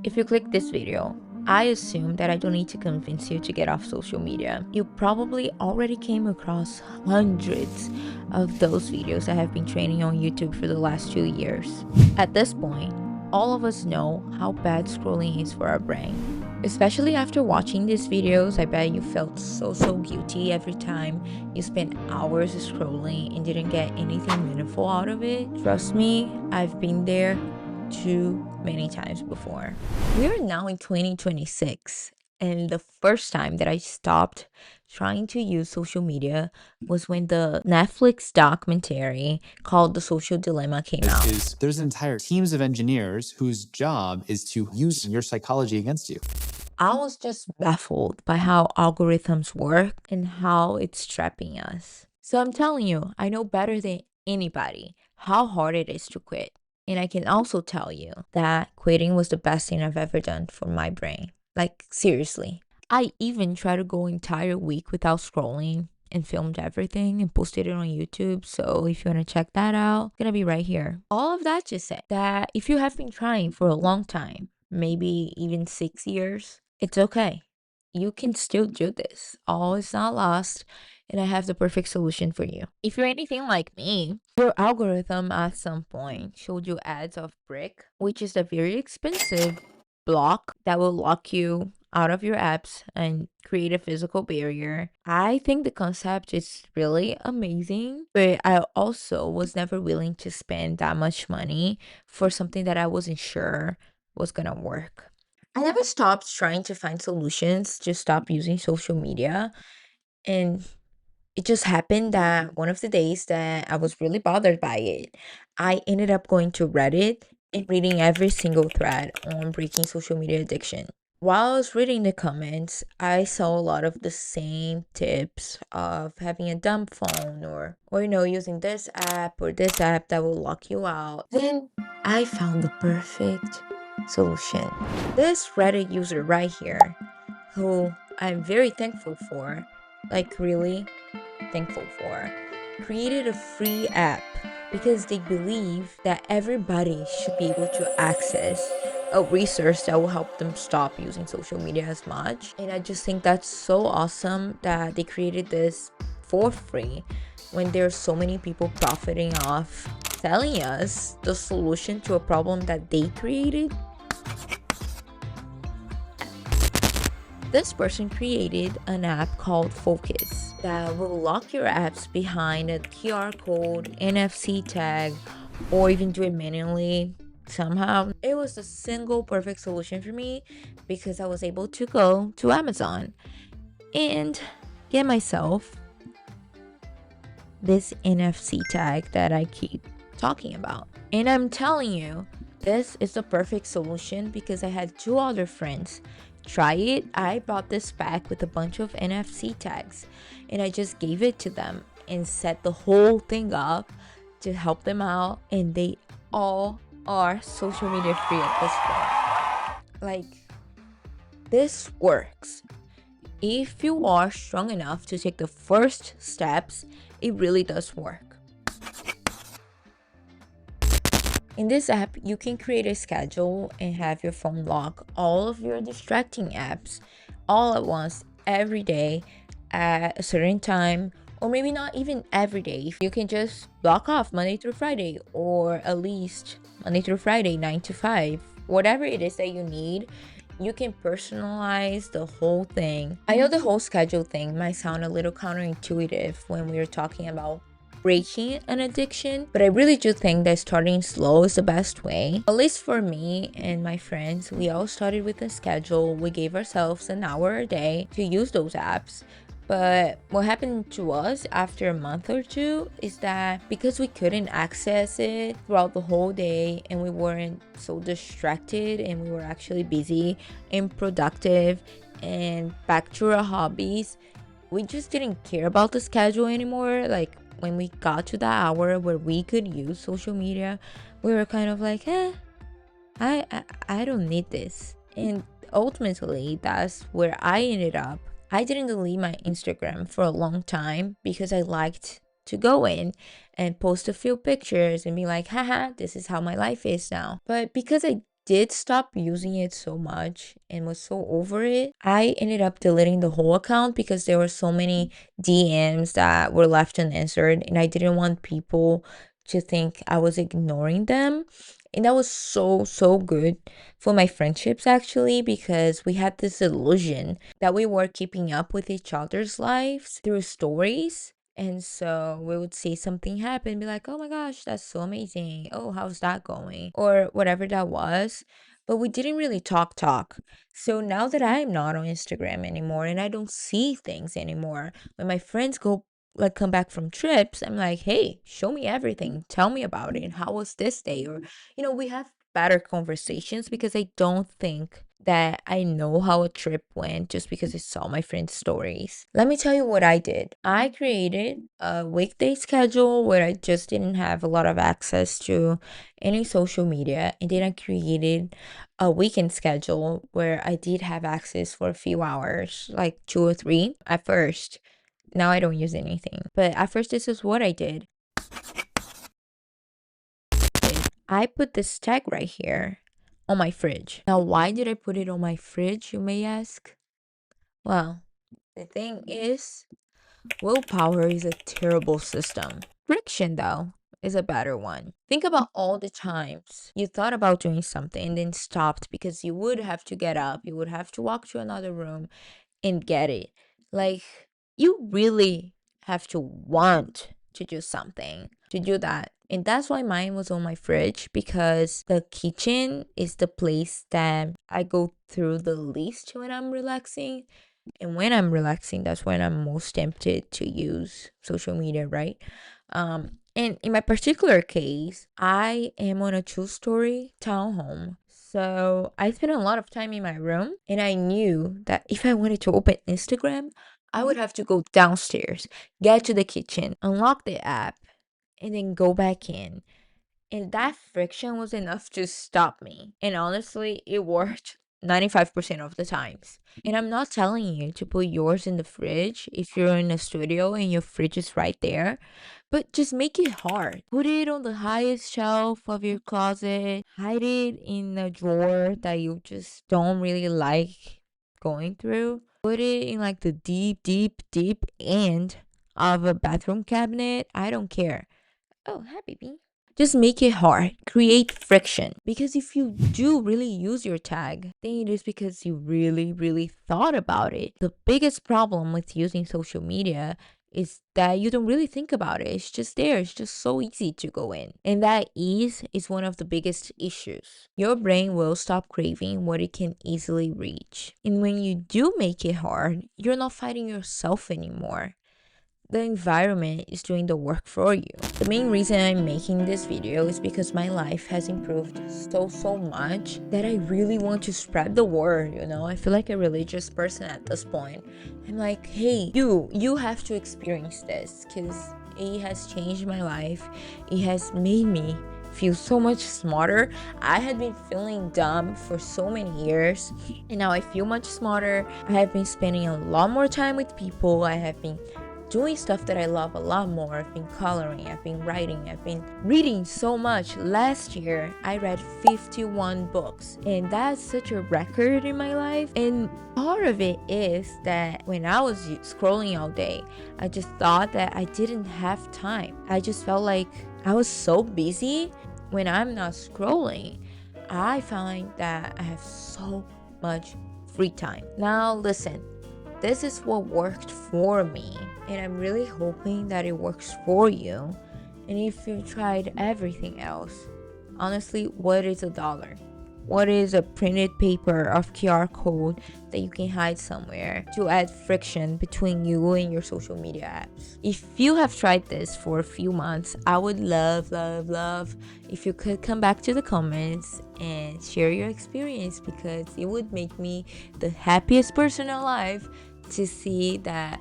If you click this video, I assume that I don't need to convince you to get off social media. You probably already came across hundreds of those videos I have been training on YouTube for the last 2 years. At this point, all of us know how bad scrolling is for our brain. Especially after watching these videos, I bet you felt so guilty every time you spent hours scrolling and didn't get anything meaningful out of it. Trust me, I've been there too many times before. We are now in 2026, and the first time that I stopped trying to use social media was when the Netflix documentary called The Social Dilemma came out. There's entire teams of engineers whose job is to use your psychology against you. I was just baffled by how algorithms work and how it's trapping us. So I'm telling you, I know better than anybody how hard it is to quit. And I can also tell you that quitting was the best thing I've ever done for my brain. Like, seriously. I even tried to go an entire week without scrolling and filmed everything and posted it on YouTube. So if you want to check that out, it's gonna be right here. All of that just said that if you have been trying for a long time, maybe even 6 years, it's okay. You can still do this. All is not lost, and I have the perfect solution for you. If you're anything like me, your algorithm at some point showed you ads of Brick, which is a very expensive block that will lock you out of your apps and create a physical barrier. I think the concept is really amazing, but I also was never willing to spend that much money for something that I wasn't sure was gonna work. I never stopped trying to find solutions to stop using social media. And it just happened that one of the days that I was really bothered by it, I ended up going to Reddit and reading every single thread on breaking social media addiction. While I was reading the comments, I saw a lot of the same tips of having a dumb phone or using this app or this app that will lock you out. Then I found the perfect solution. This Reddit user right here, who I'm very thankful for, like really thankful for, created a free app because they believe that everybody should be able to access a resource that will help them stop using social media as much. And I just think that's so awesome that they created this for free when there's so many people profiting off telling us the solution to a problem that they created. This person created an app called Focus that will lock your apps behind a QR code, NFC tag, or even do it manually somehow. It was the single perfect solution for me because I was able to go to Amazon and get myself this NFC tag that I keep talking about. And I'm telling you, this is the perfect solution because I had two other friends try it. I bought this pack with a bunch of NFC tags and I just gave it to them and set the whole thing up to help them out, and they all are social media free at this point. Like, this works. If you are strong enough to take the first steps, it really does work. In this app, you can create a schedule and have your phone lock all of your distracting apps all at once every day at a certain time, or maybe not even every day. You can just block off Monday through Friday, or at least Monday through Friday, 9 to 5, whatever it is that you need. You can personalize the whole thing. I know the whole schedule thing might sound a little counterintuitive when we're talking about breaking an addiction, but I really do think that starting slow is the best way. At least for me and my friends, we all started with a schedule. We gave ourselves an hour a day to use those apps. But what happened to us after a month or two is that because we couldn't access it throughout the whole day and we weren't so distracted and we were actually busy and productive and back to our hobbies, we just didn't care about the schedule anymore. Like, when we got to that hour where we could use social media, we were kind of like, I don't need this. And ultimately, that's where I ended up. I didn't delete my Instagram for a long time because I liked to go in and post a few pictures and be like, haha, this is how my life is now. But because I did stop using it so much and was so over it, I ended up deleting the whole account because there were so many DMs that were left unanswered, and I didn't want people to think I was ignoring them. And that was so good for my friendships, actually, because we had this illusion that we were keeping up with each other's lives through stories. And so we would see something happen, be like, oh my gosh, that's so amazing. Oh, how's that going? Or whatever that was. But we didn't really talk. So now that I'm not on Instagram anymore and I don't see things anymore, when my friends come back from trips, I'm like, hey, show me everything. Tell me about it. How was this day? Or, we have better conversations because I don't think that I know how a trip went just because I saw my friends' stories. Let me tell you what I did. I created a weekday schedule where I just didn't have a lot of access to any social media. And then I created a weekend schedule where I did have access for a few hours, like 2 or 3 at first. Now I don't use anything. But at first, this is what I did. I put this tag right here on my fridge. Now, why did I put it on my fridge, you may ask? Well, the thing is, willpower is a terrible system. Friction, though, is a better one. Think about all the times you thought about doing something and then stopped because you would have to get up, you would have to walk to another room and get it. Like, you really have to want to do something to do that. And that's why mine was on my fridge, because the kitchen is the place that I go through the least when I'm relaxing. And when I'm relaxing, that's when I'm most tempted to use social media, right? And in my particular case, I am on a two-story townhome. So I spent a lot of time in my room, and I knew that if I wanted to open Instagram, I would have to go downstairs, get to the kitchen, unlock the app, and then go back in. And that friction was enough to stop me. And honestly, it worked 95% of the times. And I'm not telling you to put yours in the fridge if you're in a studio and your fridge is right there, but just make it hard. Put it on the highest shelf of your closet, hide it in a drawer that you just don't really like going through. Put it in like the deep end of a bathroom cabinet. I don't care. Oh, hi, baby. Just make it hard. Create friction. Because if you do really use your tag, then it is because you really thought about it. The biggest problem with using social media is that you don't really think about it. It's just there. It's just so easy to go in. And that ease is one of the biggest issues. Your brain will stop craving what it can easily reach. And when you do make it hard, you're not fighting yourself anymore. The environment is doing the work for you. The main reason I'm making this video is because my life has improved so much that I really want to spread the word, I feel like a religious person at this point. I'm like, hey, you have to experience this because it has changed my life. It has made me feel so much smarter. I had been feeling dumb for so many years, and now I feel much smarter. I have been spending a lot more time with people. I have been doing stuff that I love a lot more. I've been coloring, I've been writing, I've been reading so much. Last year, I read 51 books, and that's such a record in my life. And part of it is that when I was scrolling all day, I just thought that I didn't have time. I just felt like I was so busy. When I'm not scrolling, I find that I have so much free time. Now listen, this is what worked for me, and I'm really hoping that it works for you. And if you've tried everything else, honestly, what is $1? What is a printed paper of QR code that you can hide somewhere to add friction between you and your social media apps? If you have tried this for a few months, I would love if you could come back to the comments and share your experience, because it would make me the happiest person alive to see that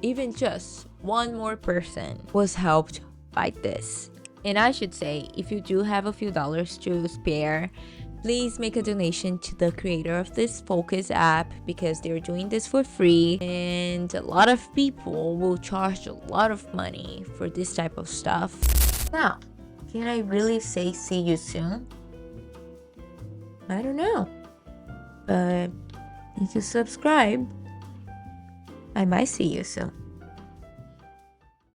even just one more person was helped by this. And I should say, if you do have a few dollars to spare, please make a donation to the creator of this Focus app, because they're doing this for free, and a lot of people will charge a lot of money for this type of stuff. Now, can I really say see you soon? I don't know. But if you subscribe, I might see you soon.